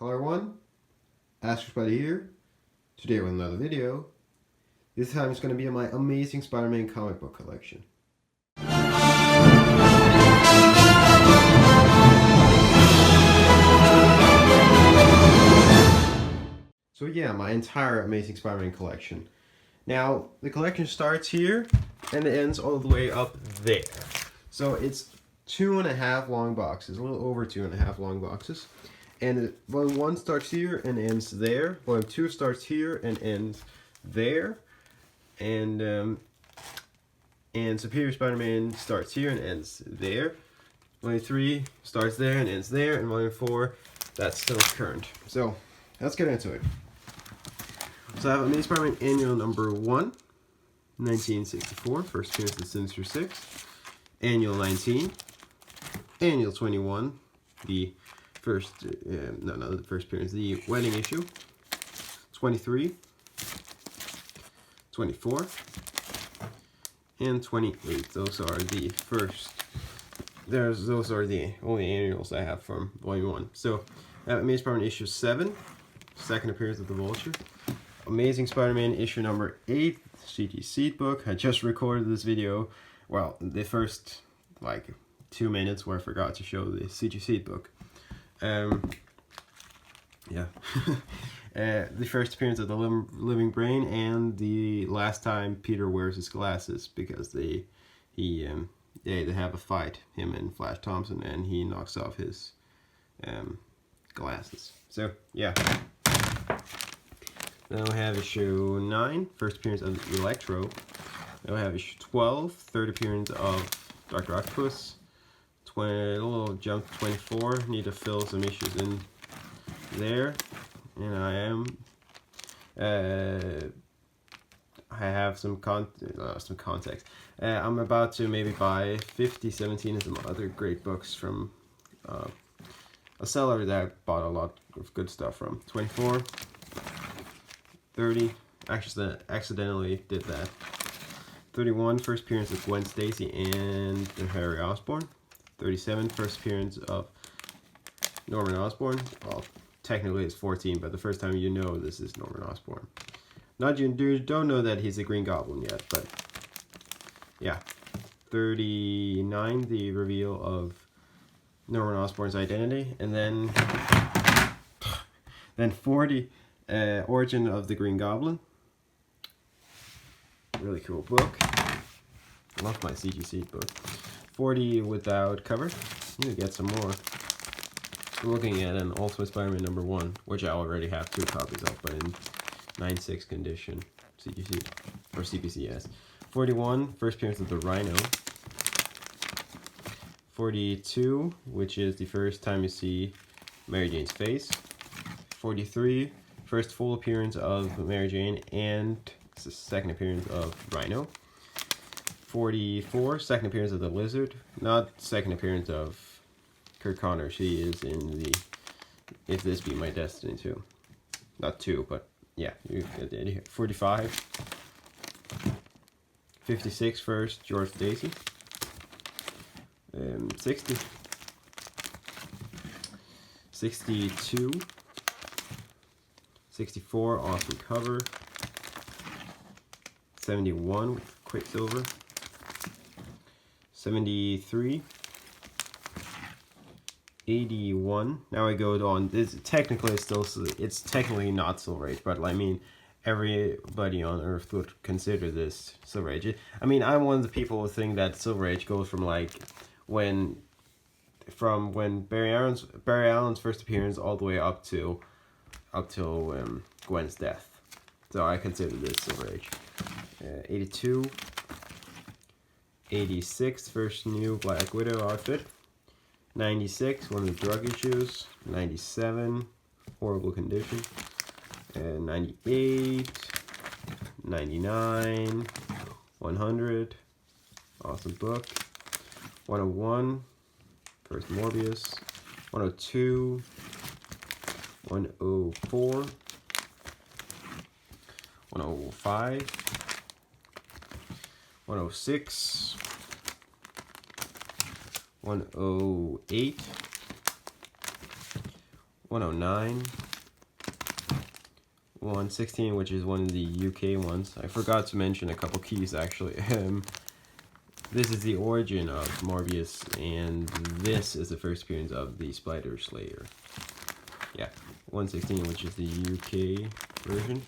Color 1, Ask Spider here. Today with another video. This time it's going to be my Amazing Spider-Man comic book collection. So yeah, my entire Amazing Spider-Man collection. Now, the collection starts here and it ends all the way up there. So it's 2.5 long boxes, a little over 2.5 long boxes. And volume 1 starts here and ends there. Volume 2 starts here and ends there. And Superior Spider-Man starts here and ends there. Volume 3 starts there and ends there. And Volume 4, that's still current. So, let's get into it. So I have Amazing Spider-Man Annual number 1, 1964, first appearance of Sinister Six. Annual 19, Annual 21, the first, the first appearance, the wedding issue. 23, 24, and 28. Those are the first. Those are the only annuals I have from Volume 1. So I have Amazing Spider-Man issue 7, second appearance of the Vulture. Amazing Spider-Man issue number 8, CG Seed book. I just recorded this video. Well, the first like 2 minutes where I forgot to show the CG Seed book. Yeah. The first appearance of the Living Brain and the last time Peter wears his glasses because they have a fight, him and Flash Thompson, and he knocks off his glasses. So yeah. Then we have issue 9, first appearance of Electro. Then we have issue 12, third appearance of Dr. Octopus. A little jump to 24. Need to fill some issues in there. And I have some context. I'm about to maybe buy 50, 17 and some other great books from a seller that I bought a lot of good stuff from. 24. 30, actually accidentally did that. 31, first appearance of Gwen Stacy and Harry Osborn. 37, first appearance of Norman Osborn. Well, technically it's 14, but the first time you know this is Norman Osborn. Not you don't know that he's a Green Goblin yet, but yeah. 39, the reveal of Norman Osborn's identity, and then 40. Origin of the Green Goblin. Really cool book. I love my CG Seed book. 40 without cover. Need to get some more. We're looking at an Ultimate Spider-Man number 1, which I already have 2 copies of, but in 9.6 condition. CG Seed. Or CPCS. 41, first appearance of the Rhino. 42, which is the first time you see Mary Jane's face. 43, first full appearance of Mary Jane and second appearance of Rhino. 44, second appearance of the Lizard. Not second appearance of Kurt Connor. She is in the If This Be My Destiny 2. Not 2, but yeah, you get the idea. 45. 56, first George Stacy. 60. 62. 64, awesome cover. 71 with Quicksilver. 73. 81. Now I go on. This technically it's technically not Silver Age, but I mean, everybody on Earth would consider this Silver Age. I mean, I'm one of the people who think that Silver Age goes from like when Barry Allen's first appearance all the way up till Gwen's death. So I consider this Silver Age. 82. 86, first new Black Widow outfit. 96, one of the drug issues. 97, horrible condition. 98. 99. 100, awesome book. 101, first Morbius. 102. 104, 105, 106, 108, 109, 116, which is one of the UK ones. I forgot to mention a couple keys actually. This is the origin of Morbius, and this is the first appearance of the Spider Slayer. Yeah, 116, which is the UK version.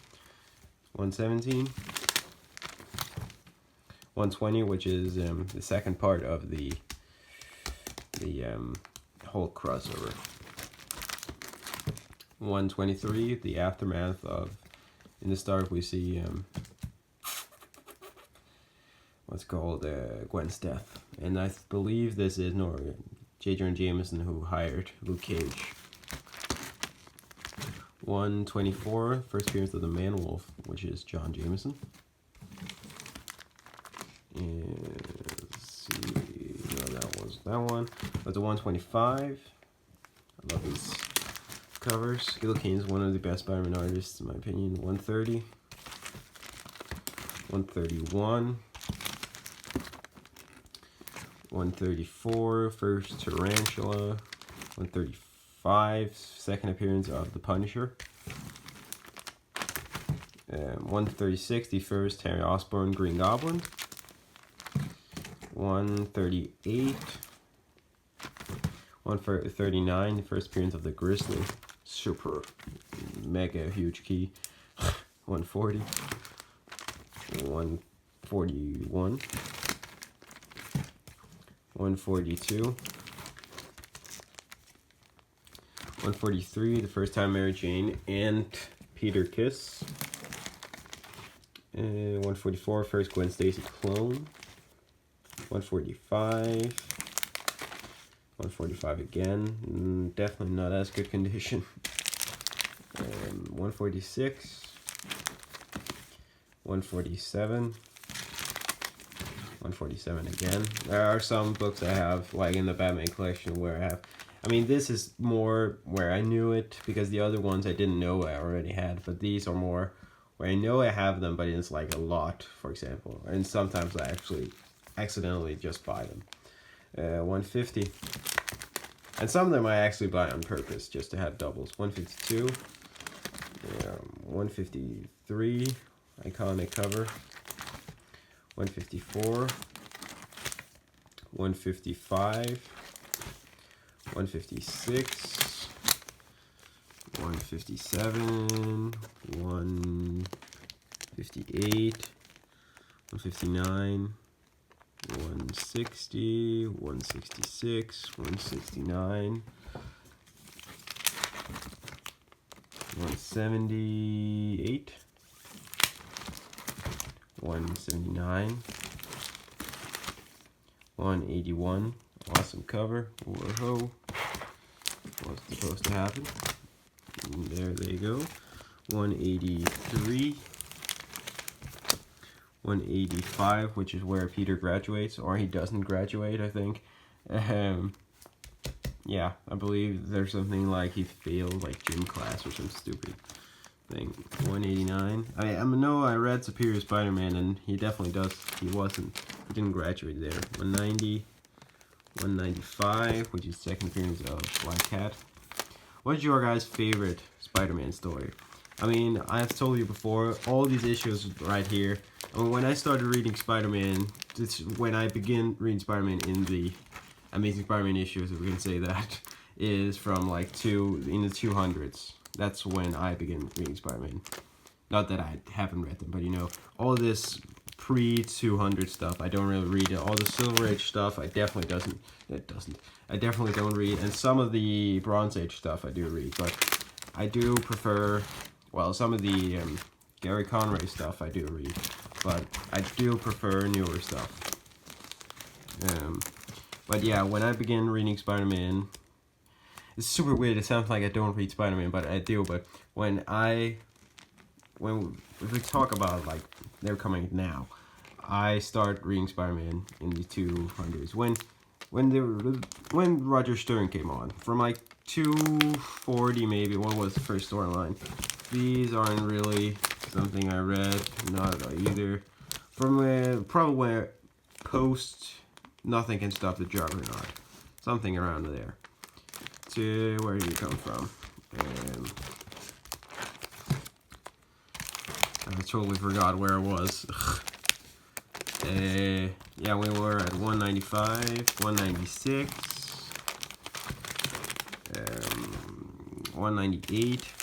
117. 120, which is the second part of the whole crossover. 123, the aftermath of, in the start we see what's called Gwen's death, and I believe this is J. Jonah Jameson who hired Luke Cage. 124, first appearance of the Man-Wolf, which is John Jameson. And let's see, no, that was that one. But the 125, I love these covers. Gil Kane's one of the best Spider-Man artists in my opinion. 130, 131, 134, first Tarantula. 135, second appearance of the Punisher. 136, the first Harry Osborn Green Goblin. 138, 139, the first appearance of the Grizzly. Super mega huge key. 140, 141, 142, 143, the first time Mary Jane and Peter kiss. 144, first Gwen Stacy clone. 145, 145 again, definitely not as good condition. 146, 147, 147 again. There are some books I have, like in the Batman collection, where I have, I mean, this is more where I knew it, because the other ones I didn't know I already had, but these are more where I know I have them, but it's like a lot, for example, and sometimes I actually accidentally just buy them. 150, and some of them I actually buy on purpose just to have doubles. 152, 153, iconic cover. 154, 155, 156, 157, 158, 159, 160, 166, 169, 178, 179, 181, awesome cover, whoa, what's supposed to happen, and there they go. 183, 185, which is where Peter graduates, or he doesn't graduate, I think. Yeah, I believe there's something like he failed like gym class or some stupid thing. 189. I know I read Superior Spider-Man, and he definitely does. He didn't graduate there. 190, 195, which is second appearance of Black Cat. What's your guys' favorite Spider-Man story? I mean, I've told you before, all these issues right here. I mean, when I started reading Spider-Man, when I began reading Spider-Man in the Amazing Spider-Man issues, if we can say that, is from like in the 200s. That's when I began reading Spider-Man. Not that I haven't read them, but you know, all this pre-200 stuff, I don't really read it. All the Silver Age stuff, I definitely don't read. And some of the Bronze Age stuff I do read, but I do prefer, well, some of the Gary Conway stuff I do read, but I do prefer newer stuff. But yeah, when I began reading Spider-Man, it's super weird, it sounds like I don't read Spider-Man, but I do. But if we talk about like they're coming now, I start reading Spider-Man in the 200s when Roger Stern came on, from like 240 maybe. What was the first storyline? These aren't really something I read, not either. From probably where post Nothing Can Stop the Juggernaut, something around there. To where do you come from? I totally forgot where it was. Yeah, we were at 195, 196, 198.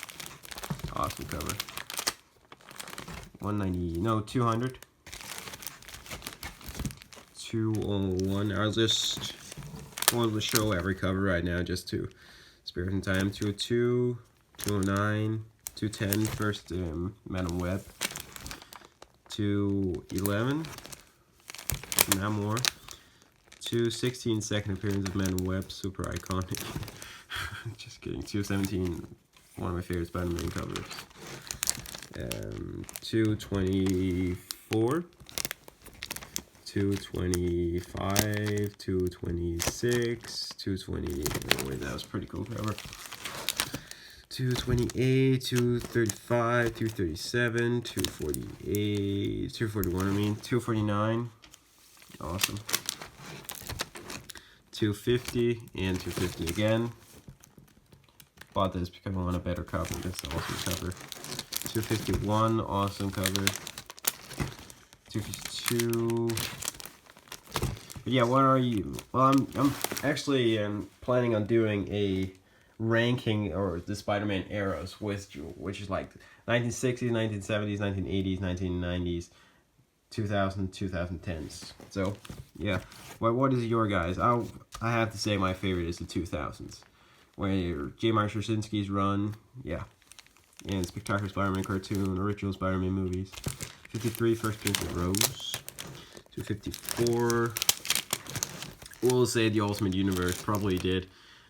Awesome cover. 190, no, 200. 201. I just wanted to show every cover right now just to spare some time. 202, 209, 210, first Madam Web. 211, now more. 216, second appearance of Madam Web, super iconic. Just kidding. 217, one of my favorite Spider-Man covers. 224, 225, 226, 220. Oh wait, that was a pretty cool cover. 228, 235, 237, 248, 241, I mean, 249. Awesome. 250 and 250 again. Bought this because I want a better cover. This is an awesome cover. 251, awesome cover. 252. But yeah, what are you? Well, I'm actually planning on doing a ranking or the Spider-Man eras, which is like 1960s, 1970s, 1980s, 1990s, 2000s, 2010s. So yeah, what is your guys? I have to say my favorite is the 2000s, where J. Mark Straczynski's run, yeah, and Spectacular Spider-Man cartoon, original Spider-Man movies. 53, first appearance of Rose. 254. We'll say the Ultimate Universe probably did.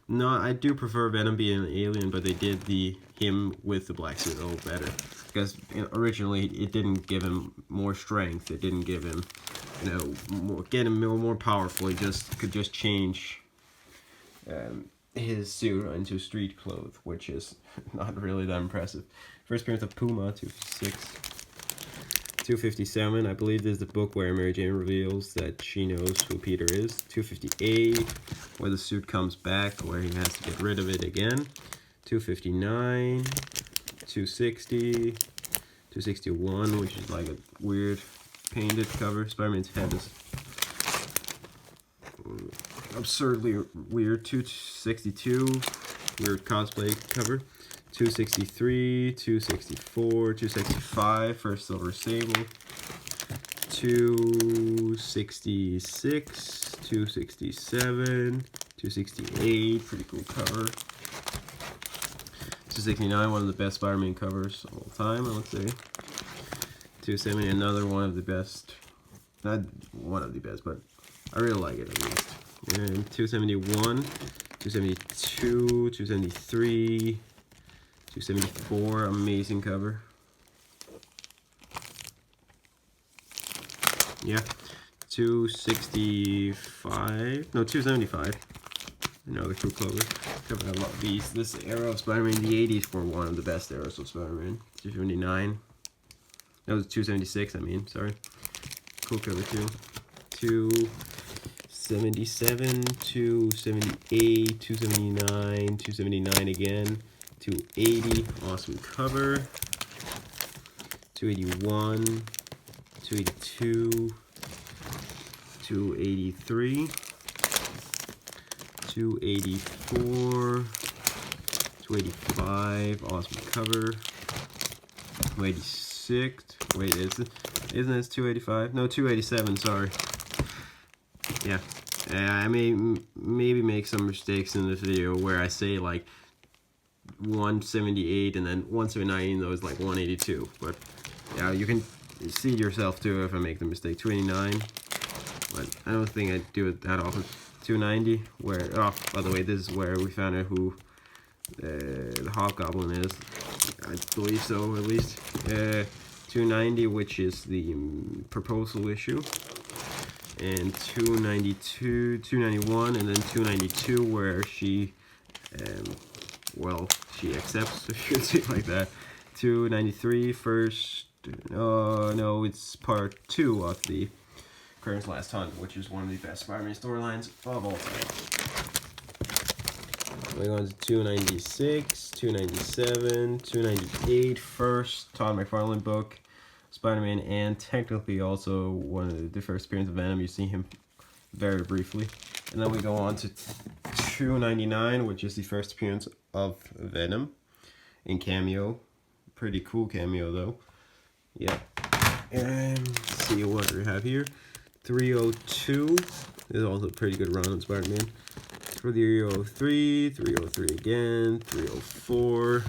No, I do prefer Venom being an alien, but they did him with the black suit a little better. Because originally it didn't give him more strength. It didn't give him, get him more powerful. He could just change his suit into street clothes, which is not really that impressive. First appearance of Puma, 256. 257, I believe this is the book where Mary Jane reveals that she knows who Peter is. 258, where the suit comes back, where he has to get rid of it again. 259, 260, 261, which is like a weird painted cover. Spider-Man's head is absurdly weird. 262, weird cosplay cover. 263, 264, 265, first Silver Sable. 266, 267, 268, pretty cool cover. 269, one of the best Spider-Man covers of all time, I would say. 270, another one of the best. Not one of the best, but I really like it at least. And 271, 272, 273, 274, amazing cover. Yeah, 265, no, 275. Another cool cover. I love these. This era of Spider-Man, the 80s were one of the best eras of Spider-Man. 279. That was 276, I mean, sorry. Cool cover too. 277, 278, 279, 279 again. 280, awesome cover. 281, 282, 283, 284, 285, awesome cover. 286, wait, isn't this 285? No, 287, sorry. Yeah, I may maybe make some mistakes in this video where I say like 178 and then 179, though it's like 182, but yeah, you can see yourself too if I make the mistake. 289, but I don't think I do it that often. 290, where, oh, by the way, this is where we found out who the Hobgoblin is. I believe so, at least. 290, which is the proposal issue. And 292, 291, and then 292, where she, well, she accepts, if you could say it like that. 293, first, no, it's part 2 of the Kraven's Last Hunt, which is one of the best Spider-Man storylines of all time. We're going to 296, 297, 298 first, Todd McFarlane book, Spider-Man, and technically also one of the first appearance of Venom. You see him very briefly. And then we go on to 299, which is the first appearance of Venom in cameo. Pretty cool cameo though. Yeah. And let's see what we have here. 302 is also a pretty good run on Spider-Man. 303, 303 again, 304,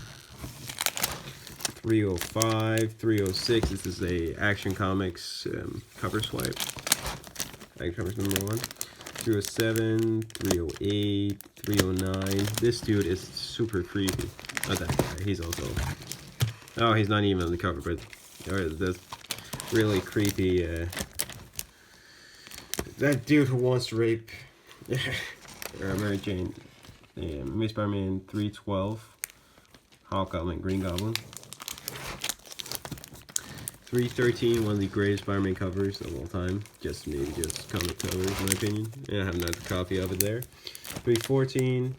305, 306. This is a Action Comics cover swipe. Action Comics #1. 307, 308, 309. This dude is super creepy. Not that guy. He's also. Oh, he's not even on the cover, but that's really creepy. That dude who wants to rape Mary Jane. Miss Spider-Man 312. Hobgoblin, Green Goblin. 313, one of the greatest Spider-Man covers of all time. Just comic covers, in my opinion. And I have another copy of it there. 314,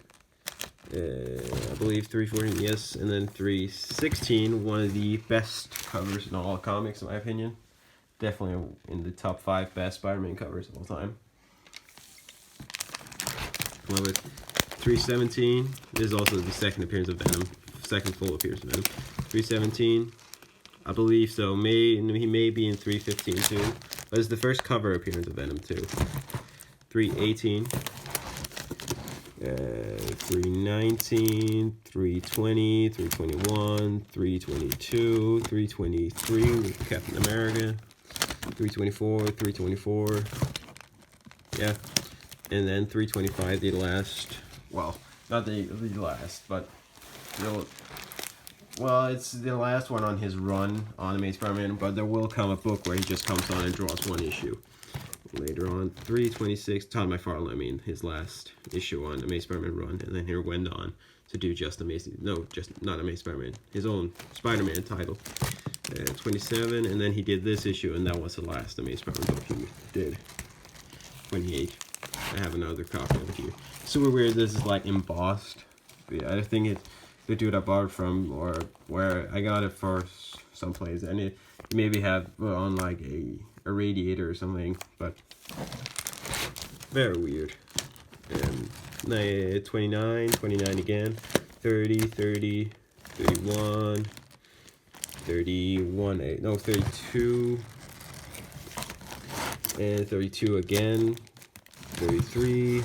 I believe 314, yes. And then 316, one of the best covers in all comics, in my opinion. Definitely in the top 5 best Spider-Man covers of all time. Love it. 317 is also the second appearance of Venom. Second full appearance of Venom. 317. I believe so. He may be in 315 too. But it's the first cover appearance of Venom too. 318. 319. 320. 321. 322. 323 with Captain America. 324. 324. Yeah. And then 325, the last. Well, not the last, but well, it's the last one on his run on Amazing Spider-Man, but there will come a book where he just comes on and draws one issue. Later on, 326, Todd McFarlane, I mean, his last issue on Amazing Spider-Man run, and then he went on to do just Amazing, no, just not Amazing Spider-Man, his own Spider-Man title. 27, and then he did this issue, and that was the last Amazing Spider-Man book he did. 28. I have another copy of it here. Super weird, this is like embossed. But yeah, I think it's the dude I bought it from, or where I got it for someplace, and it maybe have on like a radiator or something, but very weird. And 29 again, 30, 30, 31, 31, no, 32, and 32 again, 33,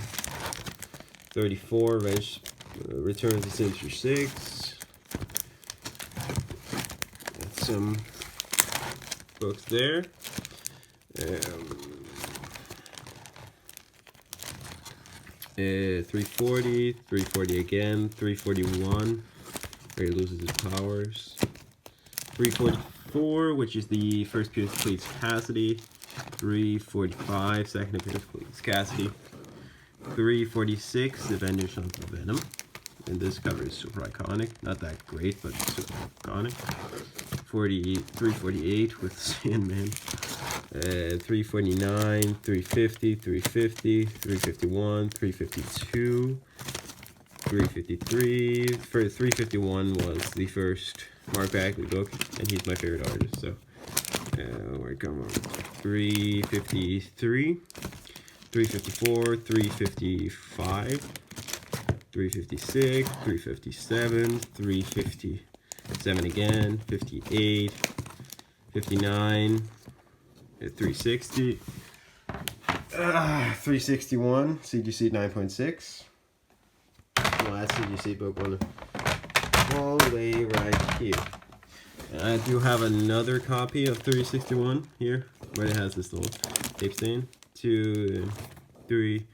34, Return to Sinister 6. Got some books there. 340, 340 again, 341, where he loses his powers. 344, which is the first appearance of Cletus Cassidy. 345, second appearance of Cletus Cassidy. 346, The Avengers of Venom. And this cover is super iconic. Not that great, but super iconic. 348 with Sandman. 349, 350, 350, 351, 352, 353. For 351 was the first Mark Bagley book, and he's my favorite artist. So, where it come on? 353, 354, 355, 356, 357, 357 again, 58, 59. 360, 361, CGC 9.6. Last CGC book one, all the way right here. And I do have another copy of 361 here, where it has this little tape stain. 2, 3,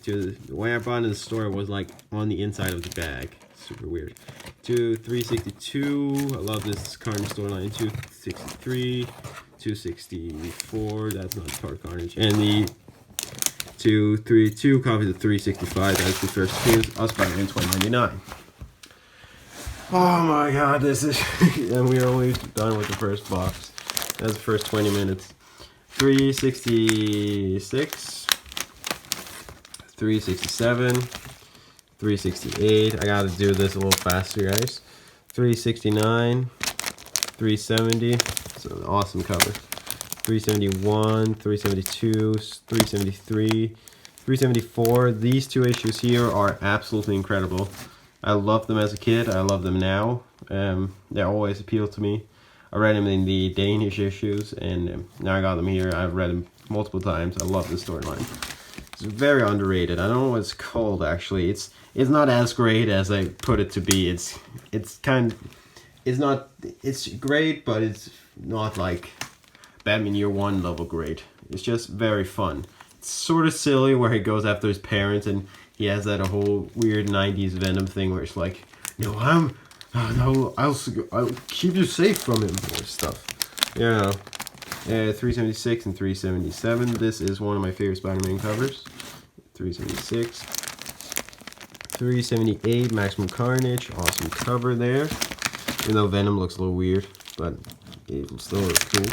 2. The way I bought it in the store was like on the inside of the bag. Super weird. 362. I love this Carnage storyline. 263. 264, that's not part Carnage, and the 232 copies of 365, that's the first appearance of Spider-Man 2099. Oh my god, this is, and we're only done with the first box. That's the first 20 minutes. 366, 367, 368. I gotta do this a little faster, guys. 369, 370. It's an awesome cover. 371, 372, 373, 374. These two issues here are absolutely incredible. I loved them as a kid. I love them now. They always appeal to me. I read them in the Danish issues, and now I got them here. I've read them multiple times. I love the storyline. It's very underrated. I don't know what it's called actually. It's not as great as I put it to be. It's great, but it's not like Batman Year One level great. It's just very fun. It's sort of silly where he goes after his parents and he has that whole weird 90s Venom thing where it's like, no, I'll keep you safe from him or stuff. You know. 376 and 377. This is one of my favorite Spider-Man covers. 376. 378, Maximum Carnage. Awesome cover there. Even though Venom looks a little weird, but it still looks cool.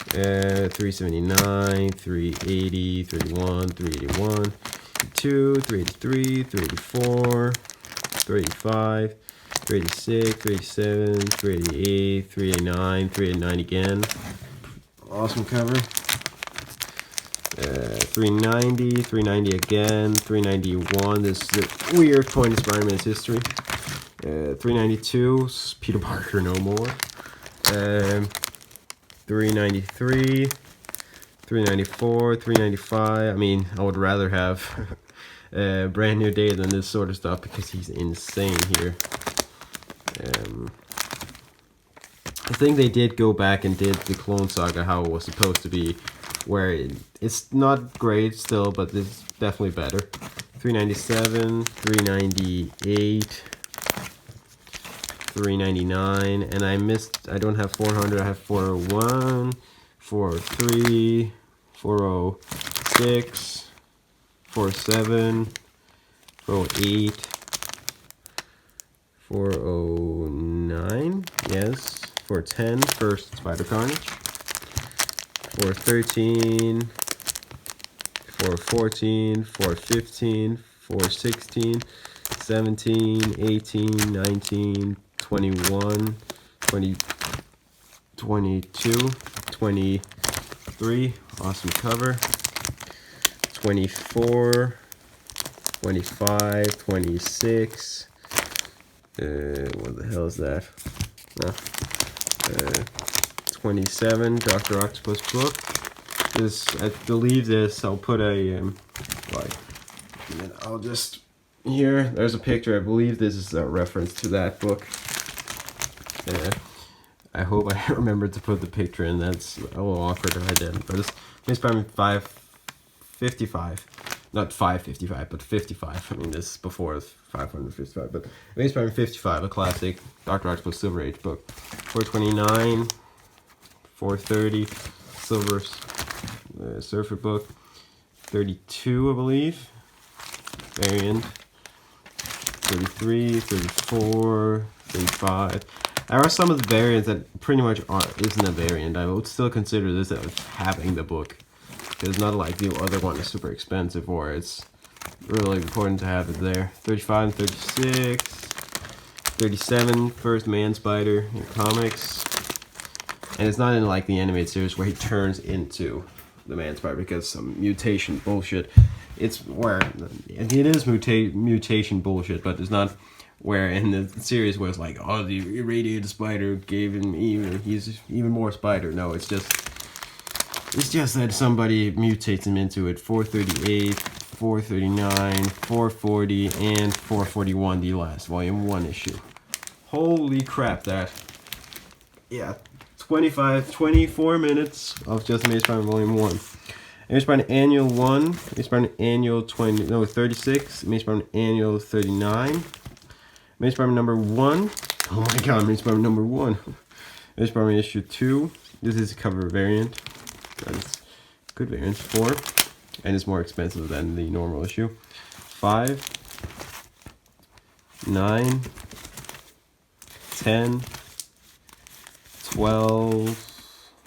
379, 380, 31, 381, 2, 383, 384, 385, 386, 387, 388, 389, 389 again. Awesome cover. 390, 390 again, 391. This is the weird point in Spider-Man's history. 392, Peter Parker no more. 393, 394, 395. I mean, I would rather have Brand New Day than this sort of stuff because he's insane here. I think they did go back and did the Clone Saga how it was supposed to be, where it's not great still, but it's definitely better. 397, 398, 399, and I don't have 400, I have 401, 403, 406, 47, 408, 409, yes, 410, first Spider Carnage, 413, 414, 415, 416, 17, 18, 19, 21, 20, 22, 23, awesome cover, 24, 25, 26, what the hell is that? 27, Dr. Octopus Book. This, I believe this, I'll put a, I'll just, here, there's a picture. I believe this is a reference to that book. I hope I remembered to put the picture in. That's a little awkward if I didn't. But it's Spider-Man 555. Not 555, but 55. I mean, this is before 555. But Spider-Man 55, a classic Dr. Octopus Silver Age book. 429, 430, Silver Surfer book. 32, I believe. Variant. 33, 34, 35. There are some of the variants that pretty much isn't a variant. I would still consider this as having the book. It's not like the other one is super expensive, or it's really important to have it there. 35 and 36. 37, first Man Spider in comics. And it's not in like the animated series where he turns into the Man Spider because some mutation bullshit. It's where, and it is mutation bullshit, but it's not where in the series where it's like, oh, the irradiated spider gave him he's even more spider. No, it's just that somebody mutates him into it. 438, 439, 440, and 441, the last volume 1 issue. Holy crap, that. Yeah, 24 minutes of just Amazing Spider-Man Volume 1. Amazing Spider-Man Annual 1, Amazing Spider-Man Annual 36, Amazing Spider-Man Annual 39, Amazing Spider-Man number 1. Oh my god, Amazing Spider-Man number 1. Amazing Spider-Man issue 2. This is a cover variant. That's good variant. 4. And it's more expensive than the normal issue. 5. 9. 10. 12.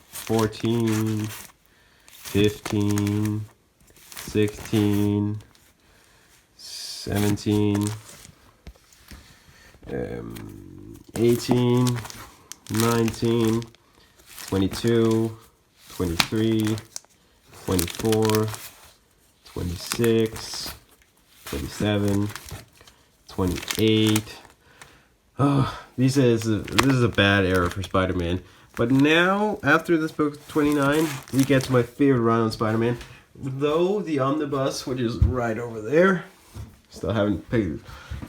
14. 15. 16. 17, 18, 19, 22, 23, 24, 26, 27, 28. Oh, this is a bad era for Spider-Man. But now, after this book 29, we get to my favorite run on Spider-Man. Though the omnibus, which is right over there, still haven't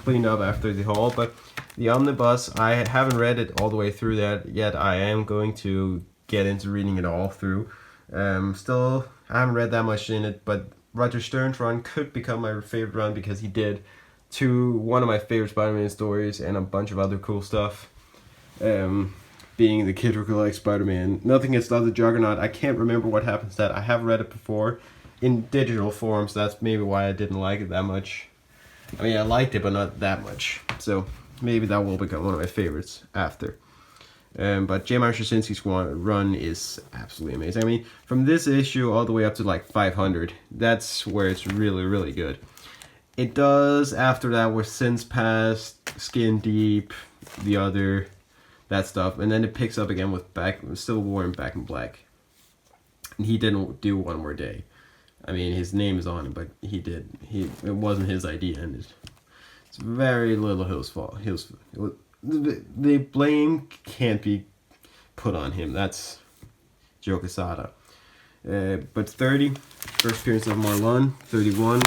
cleaned up after the haul, but the omnibus, I haven't read it all the way through that yet. I am going to get into reading it all through. Still, I haven't read that much in it, but Roger Stern's run could become my favorite run because he did one of my favorite Spider-Man stories and a bunch of other cool stuff. Being the kid who collects Spider-Man. Nothing Against the Juggernaut. I can't remember what happens to that. I have read it before in digital forms. That's maybe why I didn't like it that much. I mean, I liked it, but not that much. So maybe that will become one of my favorites after. But J. Michael Straczynski's run is absolutely amazing. I mean, from this issue all the way up to like 500, that's where it's really, really good. It does after that with Sins Past, Skin Deep, that stuff, and then it picks up again with Civil War and Back in Black. And he didn't do One More Day. I mean, his name is on it, but it wasn't his idea, and it's very little his fault. The blame can't be put on him. That's Joe Quesada. But 30, first appearance of Marlon. 31,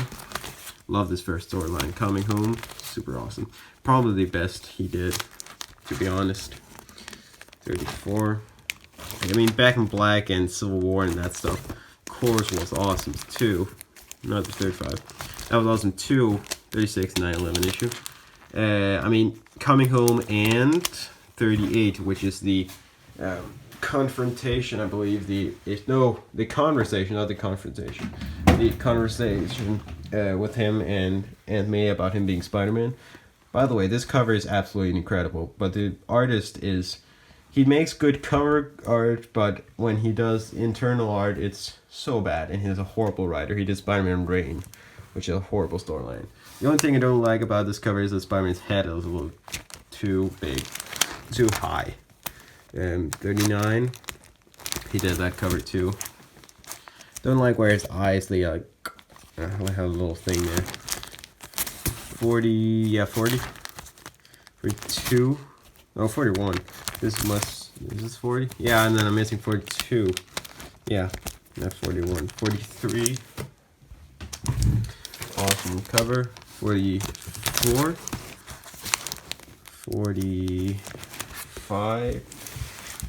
love this first storyline. Coming Home, super awesome. Probably the best he did, to be honest. 34. I mean, Back in Black and Civil War and that stuff, of course, was awesome too. Not the 35. That was awesome too. 36, 9/11 issue. I mean, Coming Home and 38, which is the confrontation, I believe. The conversation, not the confrontation. The conversation with him and Aunt May about him being Spider-Man. By the way, this cover is absolutely incredible, but the artist he makes good cover art, but when he does internal art, it's so bad, and he's a horrible writer. He did Spider-Man Rain, which is a horrible storyline. The only thing I don't like about this cover is that Spider-Man's head is a little too big, too high. 39, he did that cover too. Don't like where his eyes, they have a little thing there. 40, 42, no, 41. Is this 40? Yeah, and then I'm missing 42. Yeah, not 41. 43. Awesome cover. 44. 45.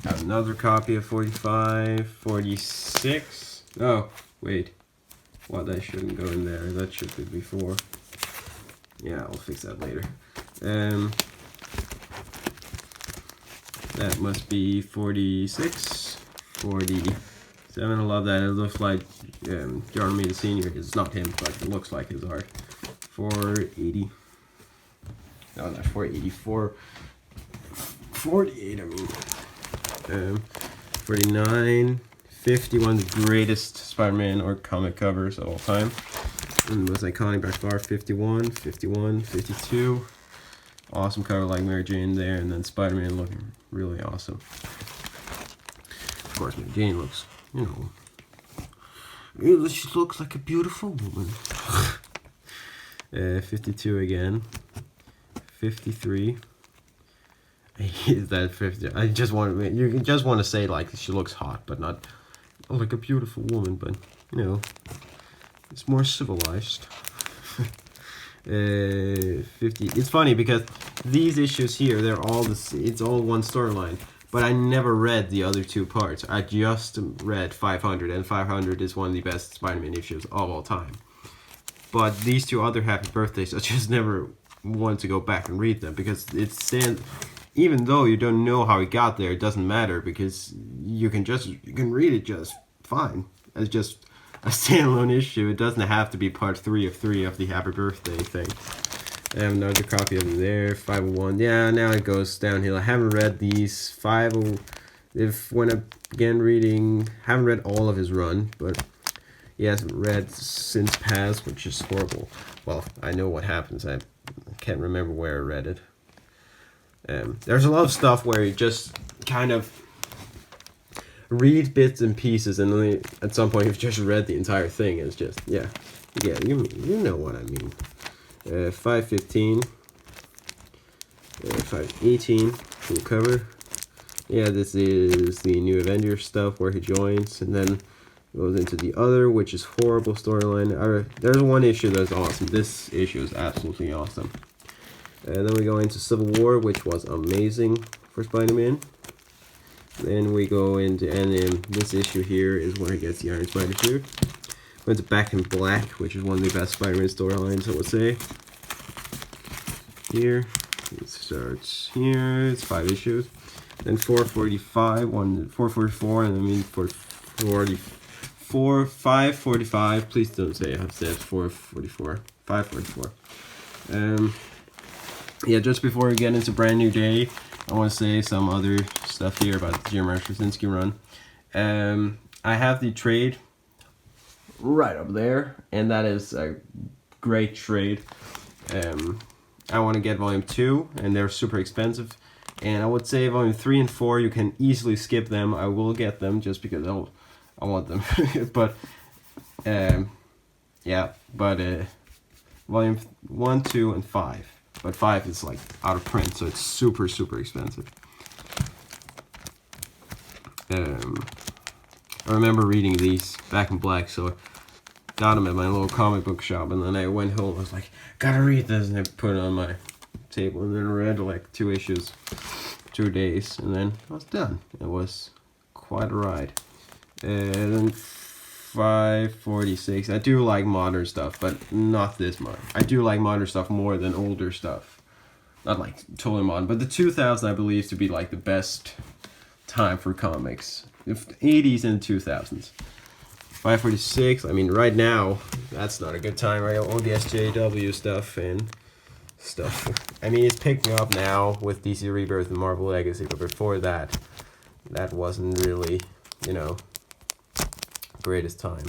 Got another copy of 45. 46. Oh, wait. Well, that shouldn't go in there. That should be before. Yeah, I'll fix that later. That must be 46, 47. I love that. It looks like John Romita Sr. It's not him, but it looks like his art. 480. No, not 484. 48, I mean. 49. 50, one of the greatest Spider-Man or comic covers of all time. And was iconic by far. 51, 51, 52. Awesome cover like Mary Jane there, and then Spider-Man looking really awesome. Of course, Mary Jane looks, she looks like a beautiful woman. 52 again. 53. I hate that 50. You just want to say like she looks hot, but not like a beautiful woman, but it's more civilized. 50. It's funny because these issues here, it's all one storyline, but I never read the other two parts. I just read 500, and 500 is one of the best Spider-Man issues of all time. But these two other Happy Birthdays, I just never want to go back and read them because even though you don't know how he got there, it doesn't matter because you can read it just fine. It's just a standalone issue. It doesn't have to be part 3 of the Happy Birthday thing. I have another copy of it there. 501. Yeah, now it goes downhill. I haven't read these. 50. When I began reading, haven't read all of his run, but he hasn't read since past, which is horrible. Well, I know what happens. I can't remember where I read it. There's a lot of stuff where you just kind of read bits and pieces, and then at some point you've just read the entire thing. It's just, yeah, you know what I mean. 515, 518, full cover. Yeah, this is the New Avengers stuff where he joins, and then goes into the other, which is horrible storyline. There's one issue that's awesome. This issue is absolutely awesome. And then we go into Civil War, which was amazing for Spider-Man. Then we go into, and this issue here is where he gets the Iron Spider suit. Went to Back in Black, which is one of the best Spider-Man storylines, I would say. Here, it starts here. It's 5 issues. Then 445, 444, and I mean 444, 545. Please don't say I've said 444, 544. Yeah, just before we get into Brand New Day, I want to say some other stuff here about the Jeremiah Straczynski run. I have the trade right up there, and that is a great trade. I want to get volume 2, and they're super expensive. And I would say volume 3 and 4, you can easily skip them. I will get them just because I want them. But, yeah, but volume 1, 2, and 5. But 5 is like out of print, so it's super, super expensive. I remember reading these Back in Black, so I got them at my little comic book shop, and then I went home. I was like, gotta read this, and I put it on my table, and then read like 2 issues, 2 days, and then I was done. It was quite a ride. And then 546. I do like modern stuff, but not this much. I do like modern stuff more than older stuff. Not like totally modern, but the 2000s I believe to be like the best time for comics. The 80s and 2000s. 546. I mean, right now that's not a good time, right? All the SJW stuff and stuff. I mean, it's picking up now with DC Rebirth and Marvel Legacy, but before that, that wasn't really, you know, greatest time.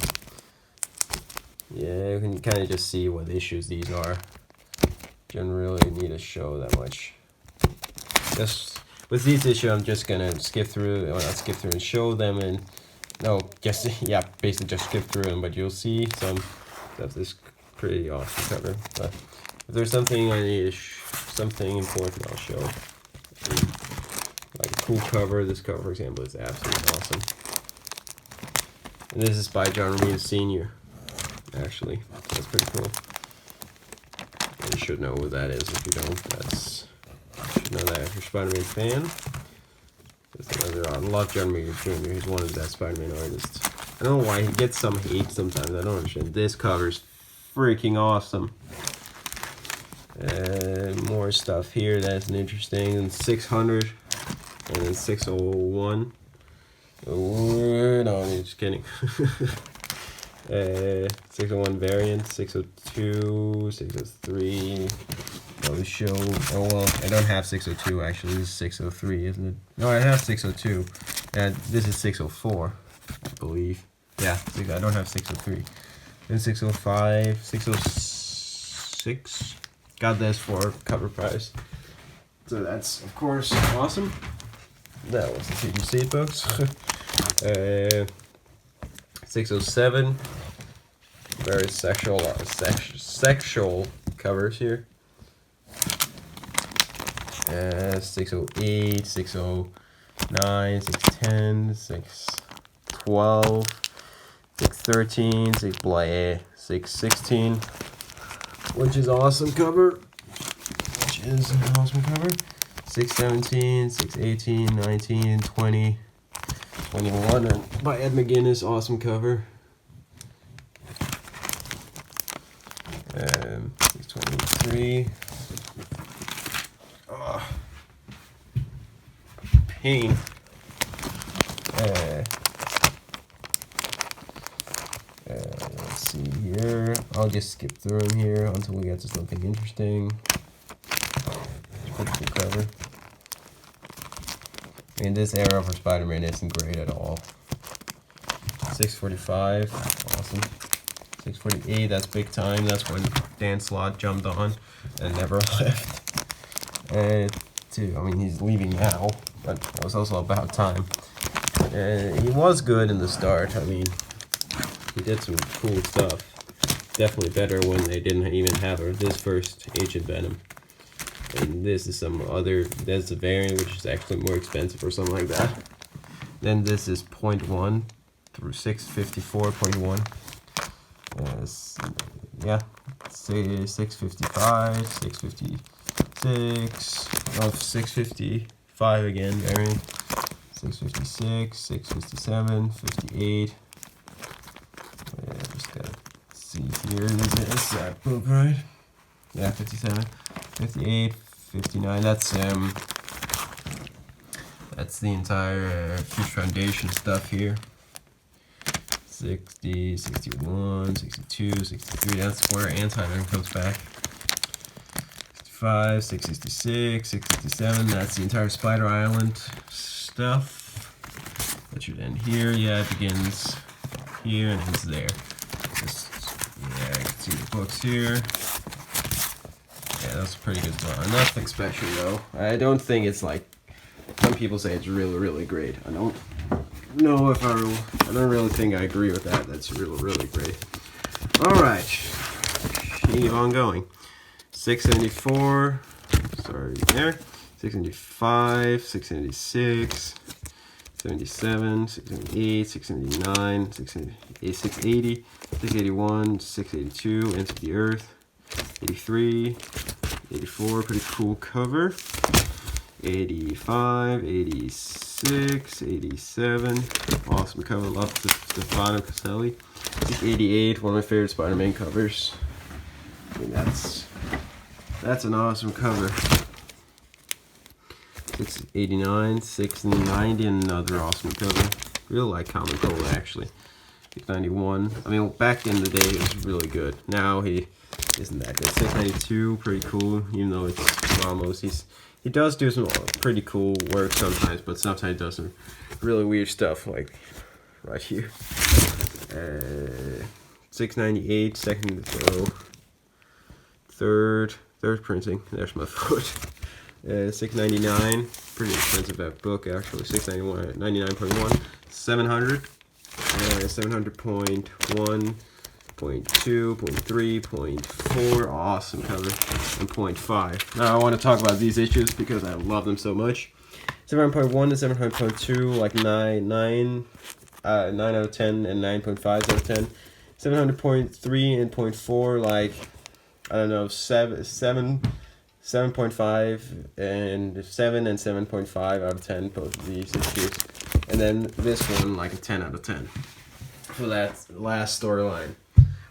Yeah, you can kind of just see what issues these are. Don't really need to show that much. Just with these issues, I'm just gonna skip through, well, not skip through and show them, and no, just yeah, basically just skip through them. But you'll see some stuff that's pretty awesome cover. But if there's something I need, something important, I'll show. Like a cool cover. This cover, for example, is absolutely awesome. And this is by John Romita Sr. Actually, that's pretty cool. And you should know who that is. If you don't, you should know that if you're a Spider-Man fan. There's another. I love John Romita Jr. He's one of the best Spider-Man artists. I don't know why he gets some hate sometimes. I don't understand. This cover's freaking awesome. More stuff here that's interesting. And 600, and then 601. Oh, no, I'm just kidding. 601 variant, 602, 603. I'll show. Oh well, I don't have 602 actually. This is 603, isn't it? No, I have 602. And this is 604, I believe. Yeah, I don't have 603. Then 605, 606. Got this for cover price. So that's of course awesome. That was the TGC books. 607. Very sexual covers here. 608, 609, 610, 612, 613, 616, which is awesome cover. 617, 618, 19, 20, 21, and by Ed McGuinness, awesome cover. 623. Pain. Let's see here. I'll just skip through them here until we get to something interesting. Pretty cool cover. I mean, this era for Spider-Man isn't great at all. 645, awesome. 648, that's big time. That's when Dan Slott jumped on and never left. I mean, he's leaving now, but it was also about time. He was good in the start. I mean, he did some cool stuff. Definitely better when they didn't even have this first Agent Venom. And this is some other, there's a variant which is actually more expensive or something like that. Then this is 0.1 through 654.1. Yeah, say 655, 656, oh, 655 again, variant. 656, 657, 58. Just gotta see here. This is that book, right? Yeah, 57, 58, 59. That's the entire Future Foundation stuff here. 60, 61, 62, 63. That's where Anti-Venom comes back. 65, 666, 667. That's the entire Spider Island stuff. That should end here. Yeah, it begins here and ends there. Just, yeah, you can see the books here. Yeah, that's pretty good drawing. Nothing special though. I don't think it's like some people say it's really, really great. I don't know if I don't really think I agree with that. That's really, really great. All right, keep on going. 674. Sorry, there. 675, 676, 77, 678, 679, 680, 681, 682, Ends of the Earth, 83, 84, pretty cool cover, 85, 86, 87, awesome cover, love Stefano Caselli, 88, one of my favorite Spider-Man covers. I mean, that's an awesome cover. 689, 690, and another awesome cover. Really like Common Cold actually. 691. I mean, back in the day it was really good. Now he isn't that good. 692, pretty cool, even though it's Ramos. He does do some pretty cool work sometimes, but sometimes he does some really weird stuff, like right here. 698, second row. Third printing. There's my foot. 699, pretty expensive that book actually. 691, 99.1, 700, 700.1, 0.2, 0.3, 0.4, awesome cover, and 0.5. Now I want to talk about these issues because I love them so much. 700.1 to 700.2, like 9 out of 10, and 9.5 out of 10. 700.3 and 0.4, like, I don't know, 7.5 and 7 and 7.5 out of 10, both of these issues. And then this one, like a 10 out of 10 for that last storyline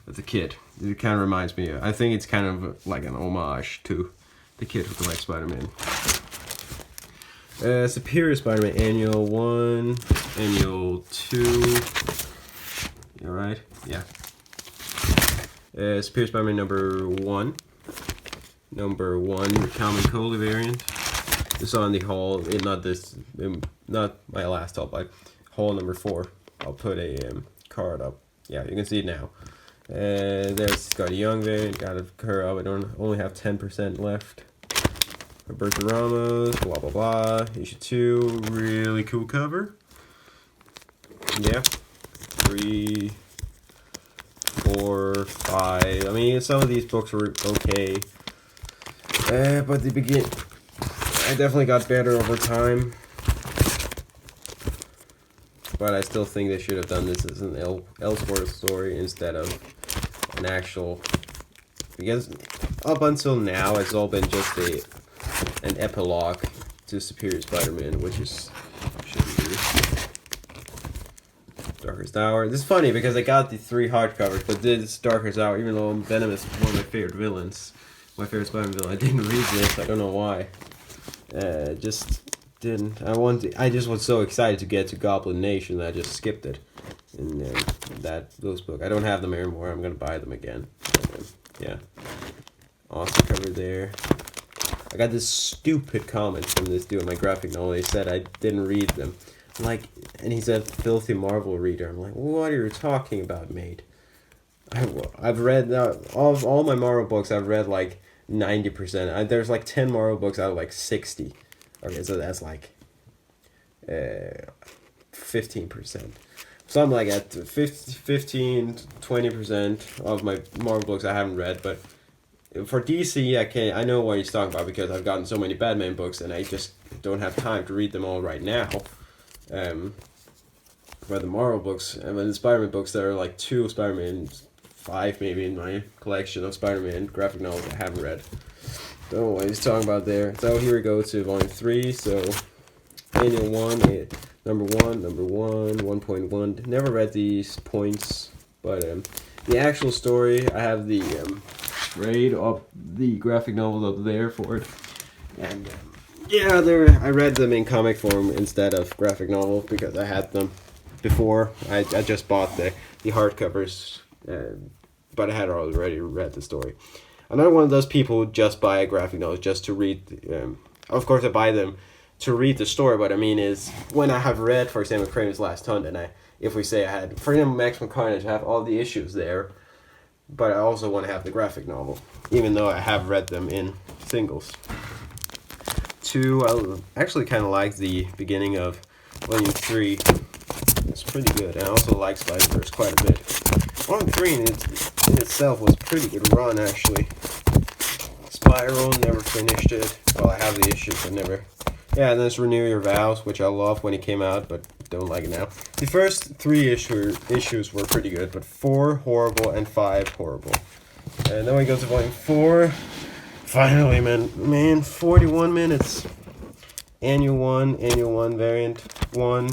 with the kid. It kind of reminds me, I think it's kind of like an homage to the Kid Who Collects Spider-Man. Superior Spider-Man Annual 1, Annual 2. You alright? Yeah. Superior Spider-Man number 1. Number 1, Common Cold variant. This on the haul, not my last haul, but haul number 4. I'll put a card up. Yeah, you can see it now. There's got a young variant, got her up. I only have 10% left. Roberto Ramos, blah blah blah. Issue 2, really cool cover. Yeah, 3, 4, 5. I mean, some of these books were okay. But the I definitely got better over time. But I still think they should have done this as an Elseworlds story instead of an actual. Because up until now, it's all been just an epilogue to Superior Spider-Man, which is shouldn't be. Darkest Hour. This is funny because I got the 3 hardcovers, but this Darkest Hour, even though Venom is one of my favorite villains. My favorite Spider-Man villain. I didn't read this. I don't know why. Just didn't. I just was so excited to get to Goblin Nation that I just skipped it. And those books. I don't have them anymore. I'm gonna buy them again. Yeah. Awesome cover there. I got this stupid comment from this dude in my graphic novel. They said I didn't read them. Like, and he said, filthy Marvel reader. I'm like, what are you talking about, mate? I've read, of all my Marvel books, I've read like 90%. There's like 10 Marvel books out of like 60. Okay, so that's like 15%. So I'm like at 15-20% of my Marvel books I haven't read, but for DC, I know what he's talking about because I've gotten so many Batman books and I just don't have time to read them all right now. For the Marvel books and the Spider-Man books, there are like 2 Spider-Man, 5 maybe in my collection of Spider-Man graphic novels I haven't read. Don't know what he's talking about there. So here we go to volume 3. So annual 1, number 1, 1.1. Never read these points, but the actual story, I have the grade of the graphic novels up there for it, and yeah, I read them in comic form instead of graphic novel because I had them before. I just bought the hardcovers, but I had already read the story. I'm not one of those people who just buy a graphic novel just to read. Of course, I buy them to read the story. What I mean is, when I have read, for example, Kraven's Last Hunt, and if we say I had, for example, Maximum Carnage, I have all the issues there, but I also want to have the graphic novel, even though I have read them in singles. 2, I actually kind of like the beginning of Volume 3. It's pretty good, and I also like Spider-Verse quite a bit. Volume 3 in itself was a pretty good run, actually. Spiral, never finished it. Well, I have the issues, but never. Yeah, and there's Renew Your Vows, which I loved when it came out, but don't like it now. The first 3 issues were pretty good, but 4 horrible and 5 horrible. And then we go to Volume 4. Finally, man, 41 minutes. Annual 1 variant, 1,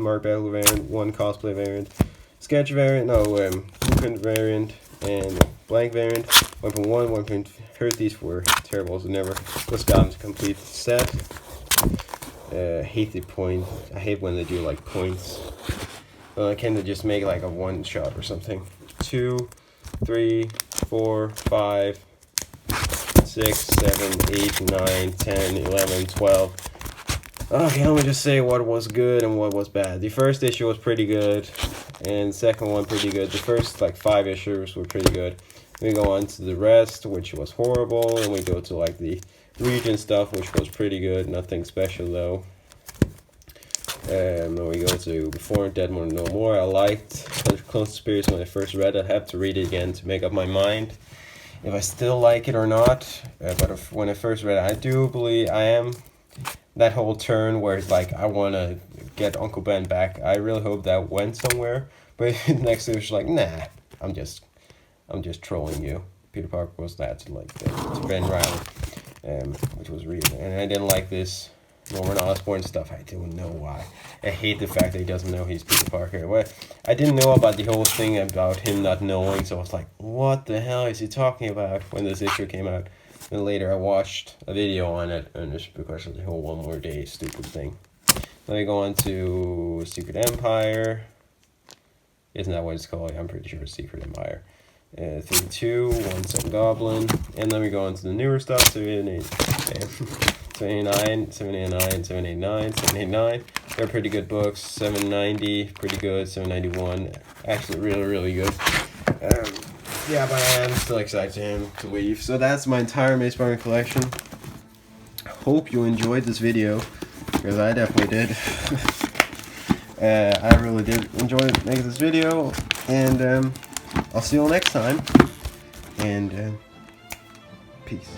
Mark Battle variant, 1 cosplay variant, sketch variant, blueprint variant, and blank variant. 1.1, heard these were terrible, so never was gotten to complete the set. Hate the point. I hate when they do like points. Can they just make like a 1 shot or something? 2, 3, 4, 5, 6, 7, 8, 9, 10, 11, 12. Okay, let me just say what was good and what was bad. The first issue was pretty good, and the second one pretty good. The first like 5 issues were pretty good. Then we go on to the rest, which was horrible, and we go to like the region stuff, which was pretty good. Nothing special though. Then we go to Before Dead More No More. I liked Conspiracy when I first read it. I have to read it again to make up my mind if I still like it or not. But when I first read it, I do believe I am that whole turn where it's like I want to get Uncle Ben back. I really hope that went somewhere. But next it was like, nah, I'm just trolling you. Peter Parker was that to Ben Riley, which was real, and I didn't like this Norman Osborn stuff. I don't know why. I hate the fact that he doesn't know he's Peter Parker. Well, I didn't know about the whole thing about him not knowing, so I was like, what the hell is he talking about when this issue came out? Then later I watched a video on it, and it's because of the whole One More Day stupid thing. Then we go on to Secret Empire. Isn't that what it's called? I'm pretty sure it's Secret Empire. 32, 1 Goblin, and then we go on to the newer stuff. 79, 789. They're pretty good books. 790, pretty good. 791, actually really good. Yeah, but I am still excited to leave. So that's my entire Amazing Spider-Man collection. Hope you enjoyed this video, because I definitely did. I really did enjoy making this video, and I'll see you all next time, and peace.